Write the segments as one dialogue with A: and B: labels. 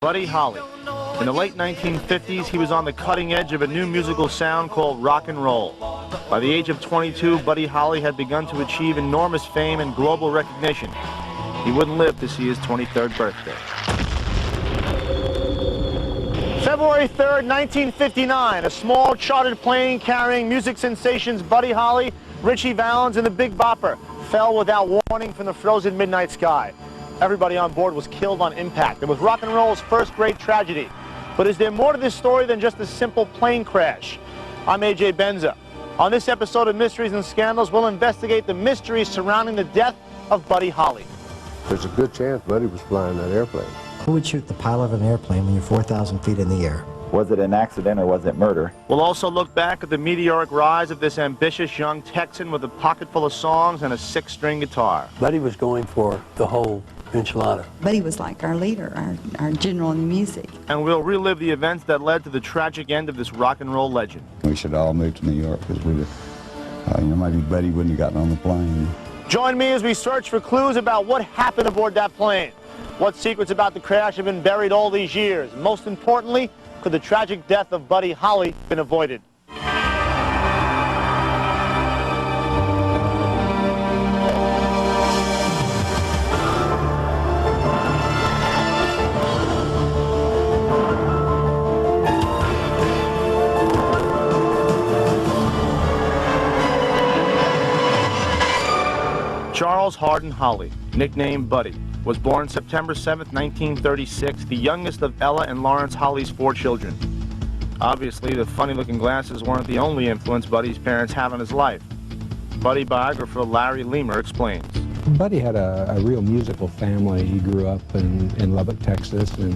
A: Buddy Holly. In the late 1950s, he was on the cutting edge of a new musical sound called rock and roll. By the age of 22, Buddy Holly had begun to achieve enormous fame and global recognition. He wouldn't live to see his 23rd birthday. February 3rd, 1959, a small chartered plane carrying music sensations Buddy Holly, Ritchie Valens, and the Big Bopper fell without warning from the frozen midnight sky. Everybody on board was killed on impact. It was rock and roll's first great tragedy. But is there more to this story than just a simple plane crash? I'm A.J. Benza. On this episode of Mysteries and Scandals, we'll investigate the mysteries surrounding the death of Buddy Holly.
B: There's a good chance Buddy was flying that airplane.
C: Who would shoot the pilot of an airplane when you're 4,000 feet in the air?
D: Was it an accident or was it murder?
A: We'll also look back at the meteoric rise of this ambitious young Texan with a pocket full of songs and a six-string guitar.
E: Buddy was going for the whole enchilada.
F: Buddy was like our leader, our general in the music.
A: And we'll relive the events that led to the tragic end of this rock and roll legend.
G: We should all move to New York because maybe Buddy wouldn't have gotten on the plane.
A: Join me as we search for clues about what happened aboard that plane. What secrets about the crash have been buried all these years? Most importantly, could the tragic death of Buddy Holly been avoided? Charles Hardin Holly, nicknamed Buddy, was born September 7, 1936, the youngest of Ella and Lawrence Holly's 4 children. Obviously, the funny-looking glasses weren't the only influence Buddy's parents had on his life. Buddy biographer Larry Lemer explains.
H: Buddy had a real musical family. He grew up in Lubbock, Texas, and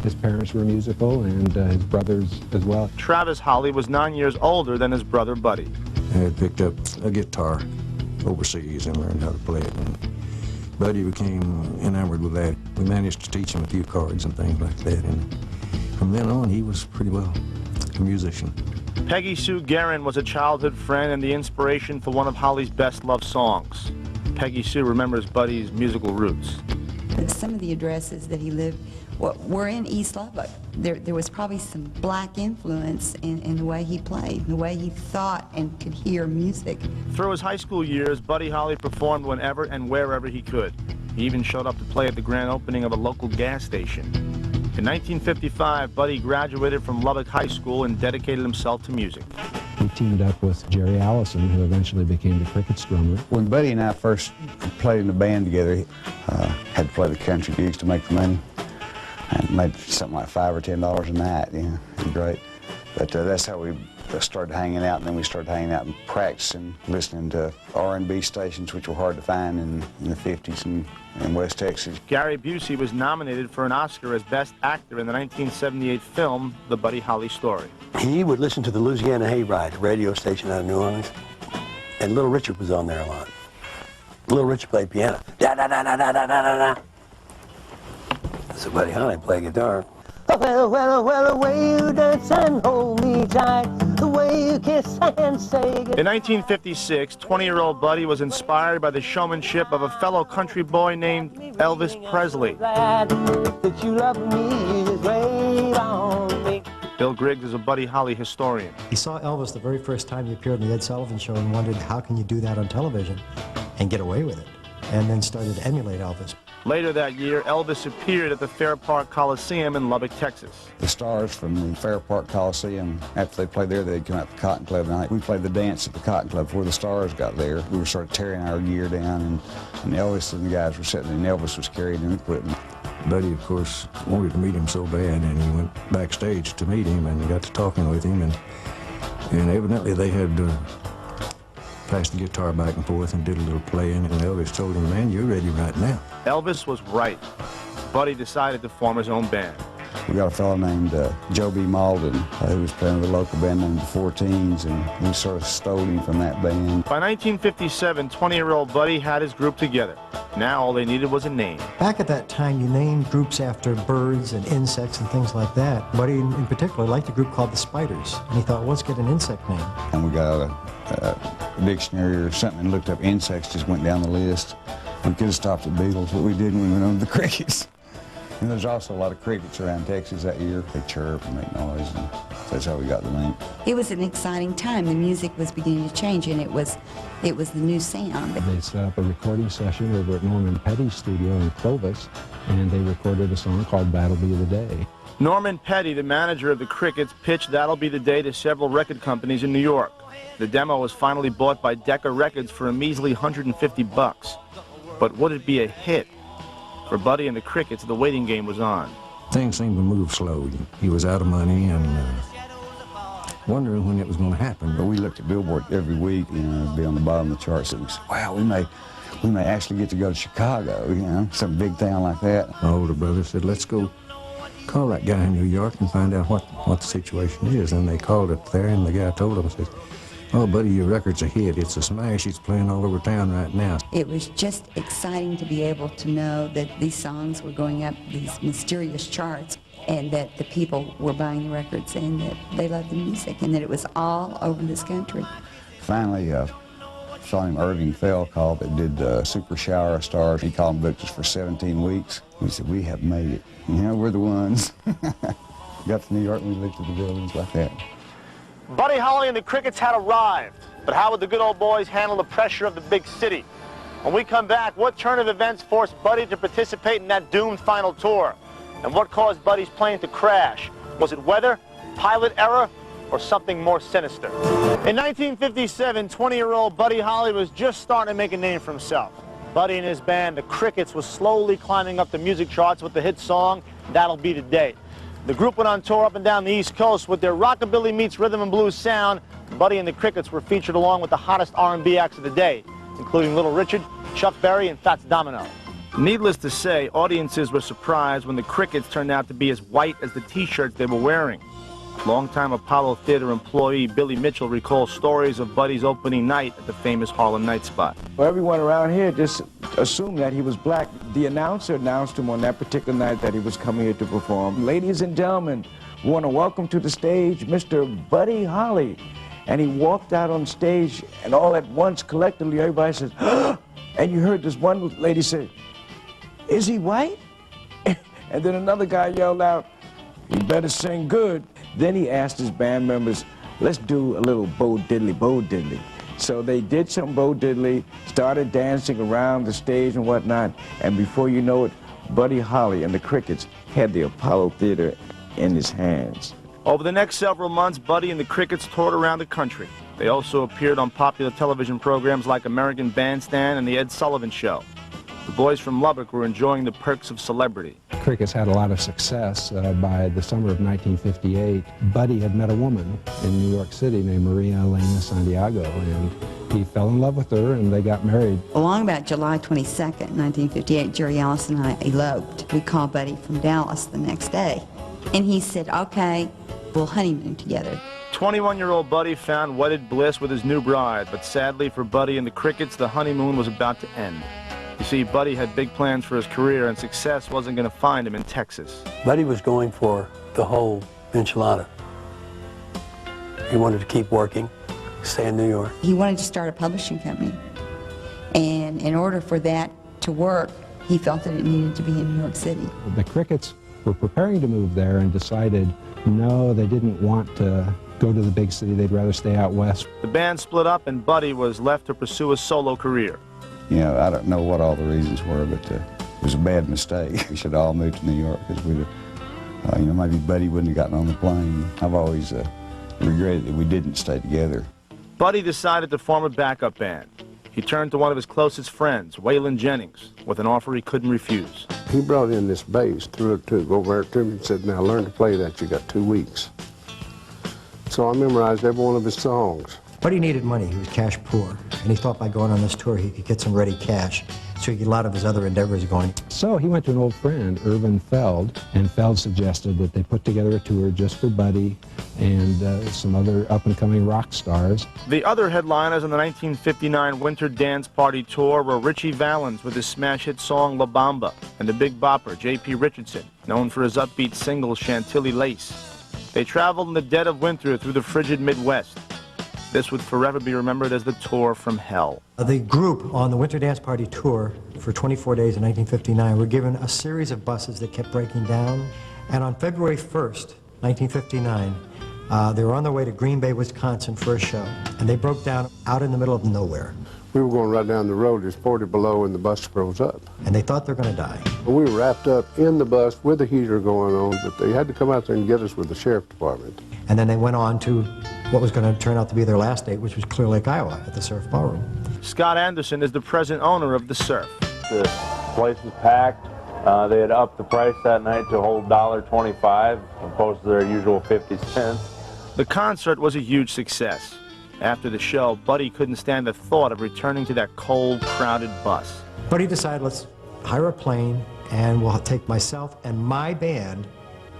H: his parents were musical, and his brothers as well.
A: Travis Holly was 9 years older than his brother Buddy.
I: I had picked up a guitar overseas and learned how to play it. And Buddy became enamored with that. We managed to teach him a few chords and things like that, and from then on he was pretty well a musician.
A: Peggy Sue Guerin was a childhood friend and the inspiration for one of Holly's best-loved songs. Peggy Sue remembers Buddy's musical roots.
F: Some of the addresses that he lived were in East Lubbock. There was probably some black influence in the way he played, the way he thought and could hear music.
A: Through his high school years, Buddy Holly performed whenever and wherever he could. He even showed up to play at the grand opening of a local gas station. In 1955, Buddy graduated from Lubbock High School and dedicated himself to music.
H: He teamed up with Jerry Allison, who eventually became the Crickets drummer.
G: When Buddy and I first played in the band together, he had to play the country gigs to make the money. And made something like $5 or $10 a night, it was great. But that's how we started hanging out, and then we started hanging out and practicing, listening to R&B stations, which were hard to find in the 50s in West Texas.
A: Gary Busey was nominated for an Oscar as Best Actor in the 1978 film, The Buddy Holly Story.
E: He would listen to the Louisiana Hayride radio station out of New Orleans, and Little Richard was on there a lot. Little Richard played piano. Da-da-da-da-da-da-da-da. So Buddy Holly played guitar.
J: Well, the way you dance and hold me tight, the way you kiss and say goodnight.
A: In 1956, 20-year-old Buddy was inspired by the showmanship of a fellow country boy named Elvis Presley.
J: That you love me, just wait on me.
A: Bill Griggs is a Buddy Holly historian.
C: He saw Elvis the very first time he appeared on the Ed Sullivan Show and wondered, how can you do that on television and get away with it? And then started to emulate Elvis.
A: Later that year, Elvis appeared at the Fair Park Coliseum in Lubbock, Texas.
G: The stars from the Fair Park Coliseum, after they played there, they'd come out to the Cotton Club night. We played the dance at the Cotton Club before the stars got there. We were sort of tearing our gear down, and Elvis and the guys were sitting, and Elvis was carrying the equipment.
I: Buddy, of course, wanted to meet him so bad, and he went backstage to meet him and got to talking with him, and evidently they had passed the guitar back and forth and did a little playing, and Elvis told him, man, you're ready right now.
A: Elvis was right. Buddy decided to form his own band.
G: We got a fellow named Joe B. Malden who was playing with a local band named the 14s, and we sort of stole him from that band.
A: By 1957, 20-year-old Buddy had his group together. Now all they needed was a name.
C: Back at that time, you named groups after birds and insects and things like that. Buddy, in particular, liked a group called the Spiders, and he thought, let's get an insect name.
G: And we got a dictionary or something and looked up insects, just went down the list. We could have stopped at beetles, but we didn't. We went on to the crickets. And there's also a lot of crickets around Texas that year. They chirp and make noise, and that's how we got the name.
F: It was an exciting time. The music was beginning to change, and it was the new sound.
H: They set up a recording session over at Norman Petty's studio in Clovis, and they recorded a song called That'll Be the Day.
A: Norman Petty, the manager of the Crickets, pitched That'll Be the Day to several record companies in New York. The demo was finally bought by Decca Records for a measly $150. But would it be a hit? For Buddy and the Crickets, the waiting game was on.
I: Things seemed to move slow. He was out of money and wondering when it was going to happen.
G: But we looked at Billboard every week, you know, be on the bottom of the charts, and we said, wow, we may actually get to go to Chicago, you know, some big town like that.
I: My older brother said, let's go call that guy in New York and find out what the situation is. And they called up there, and the guy told them, said, oh, buddy, your record's a hit. It's a smash. It's playing all over town right now.
F: It was just exciting to be able to know that these songs were going up these mysterious charts, and that the people were buying the records, and that they loved the music, and that it was all over this country.
G: Finally, saw him, Irving Fell called, that did Super Shower of Stars. He called and booked us for 17 weeks. We said, we have made it. You know, we're the ones. Got to New York and we looked at the buildings like that.
A: Buddy Holly and the Crickets had arrived, but how would the good old boys handle the pressure of the big city? When we come back, what turn of events forced Buddy to participate in that doomed final tour? And what caused Buddy's plane to crash? Was it weather, pilot error, or something more sinister? In 1957, 20-year-old Buddy Holly was just starting to make a name for himself. Buddy and his band, the Crickets, was slowly climbing up the music charts with the hit song, That'll Be the Day. The group went on tour up and down the East Coast with their rockabilly meets rhythm and blues sound. Buddy and the Crickets were featured along with the hottest R&B acts of the day, including Little Richard, Chuck Berry, and Fats Domino. Needless to say, audiences were surprised when the Crickets turned out to be as white as the T-shirts they were wearing. Longtime Apollo Theater employee Billy Mitchell recalls stories of Buddy's opening night at the famous Harlem Night Spot.
K: Well, everyone around here just assumed that he was black. The announcer announced him on that particular night that he was coming here to perform. Ladies and gentlemen, we want to welcome to the stage Mr. Buddy Holly. And he walked out on stage, and all at once, collectively, everybody says, "Huh?" And you heard this one lady say, "Is he white?" And then another guy yelled out, "You better sing good." Then he asked his band members, let's do a little Bo Diddley, Bo Diddley. So they did some Bo Diddley, started dancing around the stage and whatnot, and before you know it, Buddy Holly and the Crickets had the Apollo Theater in his hands.
A: Over the next several months, Buddy and the Crickets toured around the country. They also appeared on popular television programs like American Bandstand and The Ed Sullivan Show. The boys from Lubbock were enjoying the perks of celebrity.
H: Crickets had a lot of success. By the summer of 1958, Buddy had met a woman in New York City named Maria Elena Santiago, and he fell in love with her, and they got married.
F: Along about July 22nd, 1958, Jerry Ellis and I eloped. We called Buddy from Dallas the next day, and he said, okay, we'll honeymoon together.
A: 21-year-old Buddy found wedded bliss with his new bride, but sadly for Buddy and the Crickets, the honeymoon was about to end. You see, Buddy had big plans for his career, and success wasn't going to find him in Texas.
E: Buddy was going for the whole enchilada. He wanted to keep working, stay in New York.
F: He wanted to start a publishing company, and in order for that to work, he felt that it needed to be in New York City.
H: The Crickets were preparing to move there and decided, no, they didn't want to go to the big city. They'd rather stay out west.
A: The band split up, and Buddy was left to pursue a solo career.
G: You know, I don't know what all the reasons were, but it was a bad mistake. We should all move to New York because we'd have, you know, maybe Buddy wouldn't have gotten on the plane. I've always regretted that we didn't stay together.
A: Buddy decided to form a backup band. He turned to one of his closest friends, Waylon Jennings, with an offer he couldn't refuse.
B: He brought in this bass, threw it over to me and said, now learn to play that, you got 2 weeks. So I memorized every one of his songs.
C: Buddy needed money. He was cash poor, and he thought by going on this tour he could get some ready cash so he could get a lot of his other endeavors going.
H: So he went to an old friend, Irvin Feld, and Feld suggested that they put together a tour just for Buddy and some other up-and-coming rock stars.
A: The other headliners on the 1959 Winter Dance Party Tour were Richie Valens with his smash hit song La Bamba, and the Big Bopper, J.P. Richardson, known for his upbeat single Chantilly Lace. They traveled in the dead of winter through the frigid Midwest. This would forever be remembered as the tour from hell.
C: The group on the Winter Dance Party tour for 24 days in 1959 were given a series of buses that kept breaking down. And on February 1st, 1959, they were on their way to Green Bay, Wisconsin for a show. And they broke down out in the middle of nowhere.
B: We were going right down the road, it's 40 below, and the bus froze up.
C: And they thought they were going to die.
B: We were wrapped up in the bus with the heater going on, but they had to come out there and get us with the sheriff department.
C: And then they went on to what was going to turn out to be their last date, which was Clear Lake, Iowa, at the Surf Ballroom.
A: Scott Anderson is the present owner of the Surf.
L: The place was packed. They had upped the price that night to a whole $1.25 opposed to their usual 50 cents.
A: The concert was a huge success. After the show, Buddy couldn't stand the thought of returning to that cold, crowded bus.
C: Buddy decided, let's hire a plane and we'll take myself and my band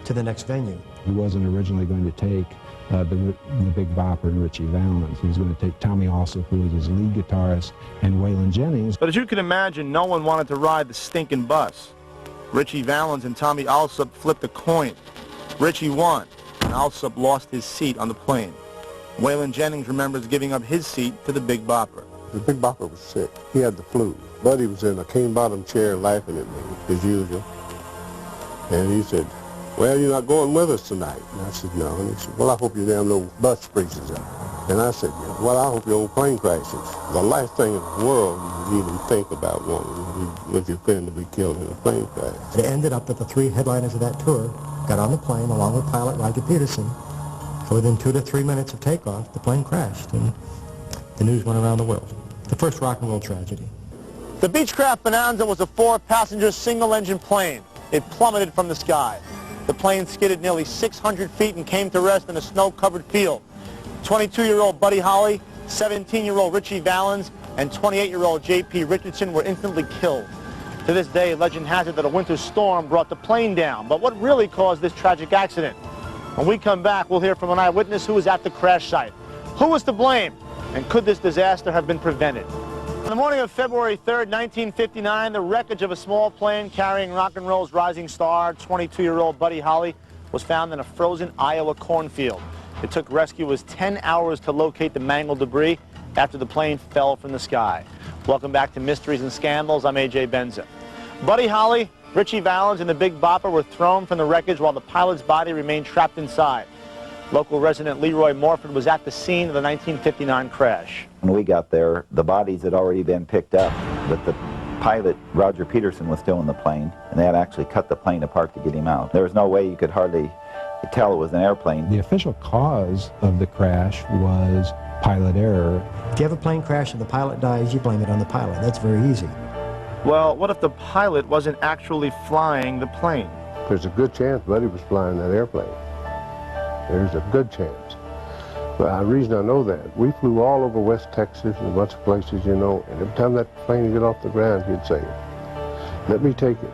C: to the next venue.
H: He wasn't originally going to take the Big Bopper and Richie Valens. He was going to take Tommy Alsop, who was his lead guitarist, and Waylon Jennings.
A: But as you can imagine, no one wanted to ride the stinking bus. Richie Valens and Tommy Alsop flipped a coin. Richie won, and Alsop lost his seat on the plane. Waylon Jennings remembers giving up his seat to the Big Bopper.
B: The Big Bopper was sick. He had the flu. Buddy was in a cane-bottom chair laughing at me, as usual. And he said, well, you're not going with us tonight. And I said, no. And he said, well, I hope your damn little bus freezes up. And I said, well, I hope your old plane crashes. The last thing in the world you would even think about wanting was your friend to be killed in a plane crash.
C: It ended up that the three headliners of that tour got on the plane along with pilot Roger Peterson. So within 2 to 3 minutes of takeoff, the plane crashed, and the news went around the world. The first rock and roll tragedy.
A: The Beechcraft Bonanza was a 4-passenger single-engine plane. It plummeted from the sky. The plane skidded nearly 600 feet and came to rest in a snow-covered field. 22-year-old Buddy Holly, 17-year-old Richie Valens, and 28-year-old J.P. Richardson were instantly killed. To this day, legend has it that a winter storm brought the plane down. But what really caused this tragic accident? When we come back, we'll hear from an eyewitness who was at the crash site. Who was to blame? And could this disaster have been prevented? On the morning of February 3rd, 1959, the wreckage of a small plane carrying rock and roll's rising star, 22-year-old Buddy Holly, was found in a frozen Iowa cornfield. It took rescuers 10 hours to locate the mangled debris after the plane fell from the sky. Welcome back to Mysteries and Scandals. I'm A.J. Benza. Buddy Holly, Richie Valens, and the Big Bopper were thrown from the wreckage while the pilot's body remained trapped inside. Local resident Leroy Morford was at the scene of the 1959 crash.
D: When we got there, the bodies had already been picked up, but the pilot, Roger Peterson, was still in the plane, and they had actually cut the plane apart to get him out. There was no way you could hardly tell it was an airplane.
H: The official cause of the crash was pilot error.
C: If you have a plane crash and the pilot dies, you blame it on the pilot. That's very easy.
A: Well, what if the pilot wasn't actually flying the plane?
B: There's a good chance Buddy was flying that airplane. There's a good chance. But the reason I know that, we flew all over West Texas and a bunch of places, you know, and every time that plane would get off the ground, he'd say, let me take it.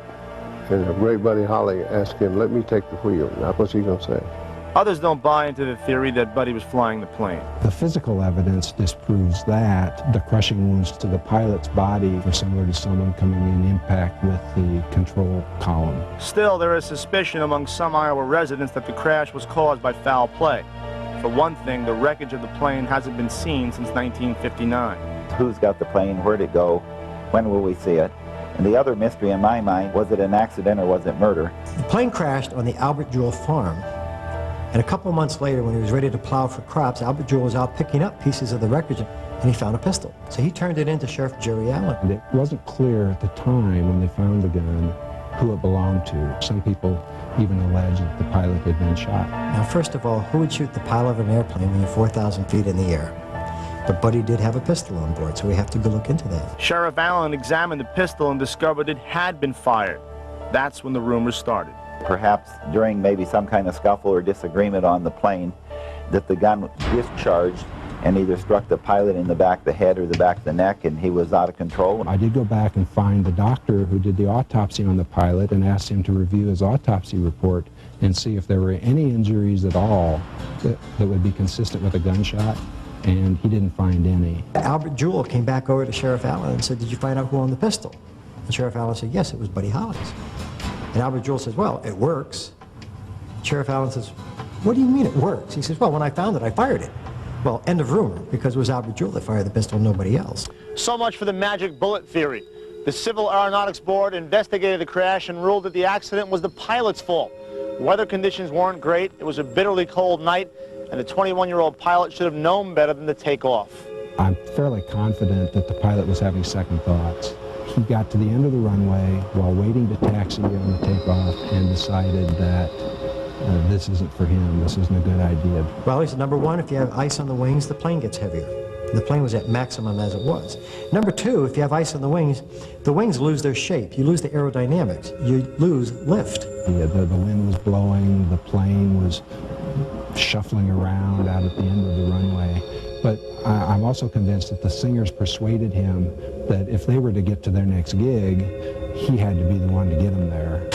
B: And the great Buddy Holly asked him, let me take the wheel. Now, what's he going to say?
A: Others don't buy into the theory that Buddy was flying the plane.
H: The physical evidence disproves that. The crushing wounds to the pilot's body were similar to someone coming in impact with the control column.
A: Still, there is suspicion among some Iowa residents that the crash was caused by foul play. For one thing, the wreckage of the plane hasn't been seen since 1959.
D: Who's got the plane? Where'd it go? When will we see it? And the other mystery in my mind, was it an accident or was it murder?
C: The plane crashed on the Albert Jewell farm. And a couple months later, when he was ready to plow for crops, Albert Jewell was out picking up pieces of the wreckage, and he found a pistol. So he turned it in to Sheriff Jerry Allen.
H: And it wasn't clear at the time when they found the gun who it belonged to. Some people even alleged that the pilot had been shot.
C: Now, first of all, who would shoot the pilot of an airplane when you're 4,000 feet in the air? But Buddy did have a pistol on board, so we have to go look into that.
A: Sheriff Allen examined the pistol and discovered it had been fired. That's when the rumors started.
D: Perhaps during maybe some kind of scuffle or disagreement on the plane, that the gun discharged and either struck the pilot in the back of the head or the back of the neck, and he was out of control.
H: I did go back and find the doctor who did the autopsy on the pilot and asked him to review his autopsy report and see if there were any injuries at all that would be consistent with a gunshot, and he didn't find any.
C: Albert Jewell came back over to Sheriff Allen and said, did you find out who owned the pistol? And Sheriff Allen said, yes, it was Buddy Holly's. And Albert Jewell says, well, it works. Sheriff Allen says, what do you mean it works? He says, well, when I found it, I fired it. Well, end of rumor, because it was Albert Jewell that fired the pistol, nobody else.
A: So much for the magic bullet theory. The Civil Aeronautics Board investigated the crash and ruled that the accident was the pilot's fault. Weather conditions weren't great, it was a bitterly cold night, and the 21-year-old pilot should have known better than to take off.
H: I'm fairly confident that the pilot was having second thoughts. He got to the end of the runway while waiting to taxi on the takeoff and decided that this isn't for him, this isn't a good idea.
C: Well, he said, number one, if you have ice on the wings, the plane gets heavier. The plane was at maximum as it was. Number two, if you have ice on the wings lose their shape. You lose the aerodynamics. You lose lift.
H: The wind was blowing, the plane was shuffling around out at the end of the runway. But I'm also convinced that the singers persuaded him that if they were to get to their next gig, he had to be the one to get them there.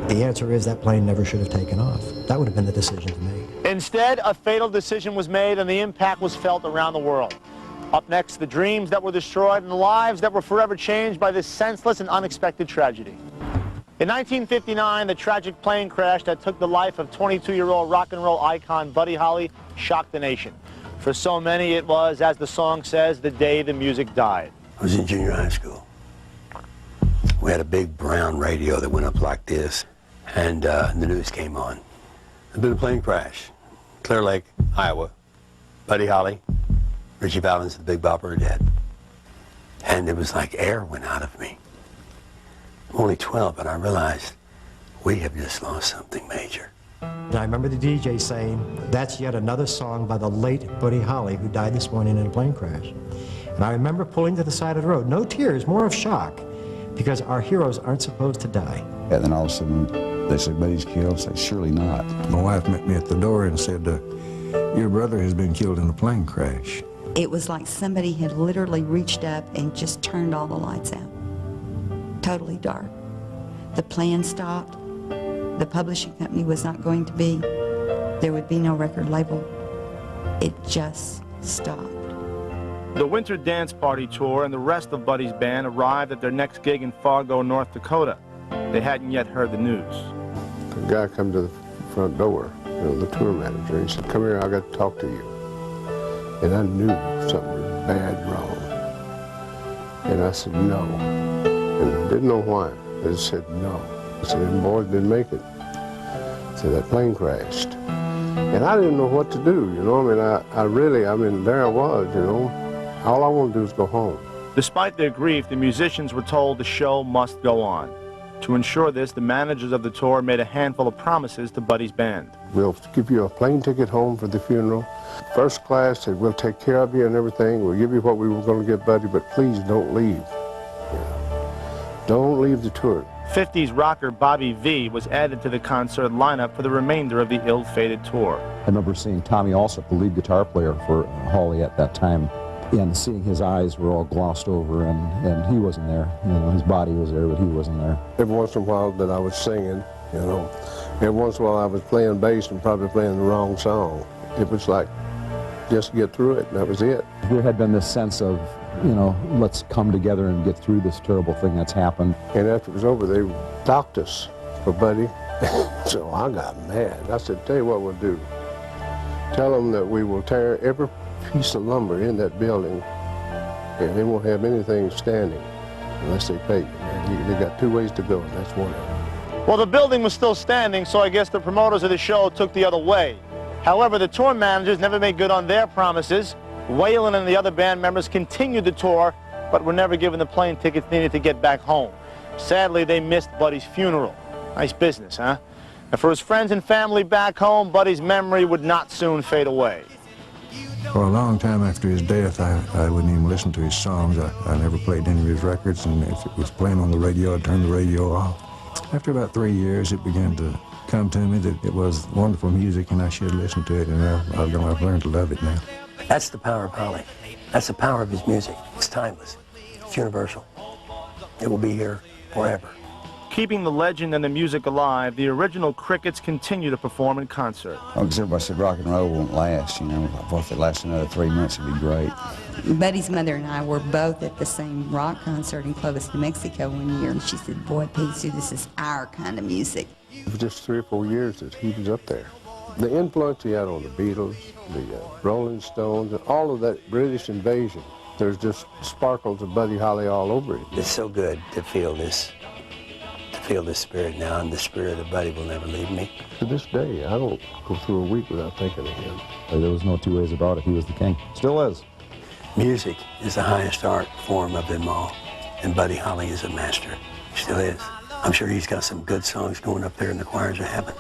C: The answer is that plane never should have taken off. That would have been the decision to make.
A: Instead, a fatal decision was made and the impact was felt around the world. Up next, the dreams that were destroyed and the lives that were forever changed by this senseless and unexpected tragedy. In 1959, the tragic plane crash that took the life of 22-year-old rock and roll icon Buddy Holly shocked the nation. For so many, it was, as the song says, the day the music died.
E: I was in junior high school. We had a big brown radio that went up like this, and the news came on. There'd been a plane crash, Clear Lake, Iowa. Buddy Holly, Richie Valens, the Big Bopper are dead. And it was like air went out of me. I'm only 12, but I realized we have just lost something major.
C: And I remember the DJ saying, that's yet another song by the late Buddy Holly, who died this morning in a plane crash. And I remember pulling to the side of the road, no tears, more of shock, because our heroes aren't supposed to die.
G: And then all of a sudden, they said, Buddy's killed. I said, surely not.
I: My wife met me at the door and said, your brother has been killed in a plane crash.
F: It was like somebody had literally reached up and just turned all the lights out. Totally dark. The plan stopped. The publishing company was not going to be. There would be no record label. It just stopped.
A: The Winter Dance Party Tour and the rest of Buddy's band arrived at their next gig in Fargo, North Dakota. They hadn't yet heard the news.
B: The guy come to the front door, the tour manager, and he said, come here, I got to talk to you. And I knew something was bad wrong. And I said, no. And I didn't know why. I just said, no. I said, them boys didn't make it. So that plane crashed. And I didn't know what to do, I mean, there I was, All I wanted to do was go home.
A: Despite their grief, the musicians were told the show must go on. To ensure this, the managers of the tour made a handful of promises to Buddy's band.
B: We'll give you a plane ticket home for the funeral. First class, said we'll take care of you and everything. We'll give you what we were going to get Buddy, but please don't leave. Don't leave the tour.
A: 50s rocker Bobby V was added to the concert lineup for the remainder of the ill-fated tour.
M: I remember seeing Tommy Alsop, the lead guitar player for Holly at that time, and seeing his eyes were all glossed over, and he wasn't there. His body was there, but he wasn't there.
B: Every once in a while that I was singing, every once in a while I was playing bass and probably playing the wrong song. It was like, just get through it, and that was it.
M: There had been this sense of, let's come together and get through this terrible thing that's happened.
B: And after it was over, they docked us for Buddy. So I got mad. I said, tell you what we'll do. Tell them that we will tear every piece of lumber in that building, and they won't have anything standing unless they pay you. They got two ways to go, and that's one of them.
A: Well, the building was still standing, so I guess the promoters of the show took the other way. However, the tour managers never made good on their promises. Waylon and the other band members continued the tour, but were never given the plane tickets needed to get back home. Sadly, they missed Buddy's funeral. Nice business, huh? And for his friends and family back home, Buddy's memory would not soon fade away.
I: For a long time after his death, I wouldn't even listen to his songs. I never played any of his records, and if it was playing on the radio, I'd turn the radio off. After about 3 years, it began to come to me that it was wonderful music, and I should listen to it, and I've learned to love it now.
E: That's the power of Holly. That's the power of his music. It's timeless. It's universal. It will be here forever.
A: Keeping the legend and the music alive, the original Crickets continue to perform in concert.
G: Because everybody said rock and roll won't last, If it lasted another 3 months, it'd be great.
F: Buddy's mother and I were both at the same rock concert in Clovis, New Mexico one year, and she said, boy, Pete, this is our kind of music.
B: It was just 3 or 4 years that he was up there. The influence he had on the Beatles, the Rolling Stones, and all of that British invasion, there's just sparkles of Buddy Holly all over it.
E: It's so good to feel this spirit now, and the spirit of Buddy will never leave me.
B: To this day, I don't go through a week without thinking of him.
M: There was no two ways about it. He was the king. Still is.
E: Music is the highest art form of them all, and Buddy Holly is a master. He still is. I'm sure he's got some good songs going up there in the choirs of heaven.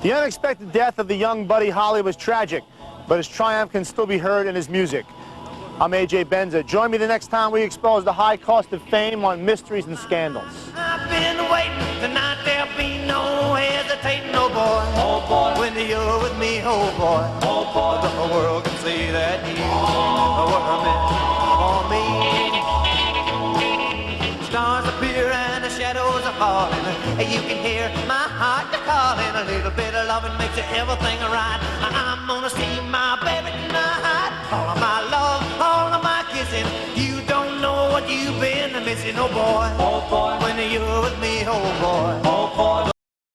A: The unexpected death of the young Buddy Holly was tragic, but his triumph can still be heard in his music. I'm A.J. Benza. Join me the next time we expose the high cost of fame on mysteries and scandals.
J: I've been waiting, tonight there'll be no hesitating, oh boy. Oh boy. When you're with me, oh boy. Oh boy. The world can see that you were meant for me. Stars appear and the shadows are falling. You can hear my heart calling. A little bit of loving makes everything right. I'm gonna see my baby tonight. All of my love, all of my kissing. You don't know what you've been missing, oh boy. Oh boy. When you're with me, oh boy.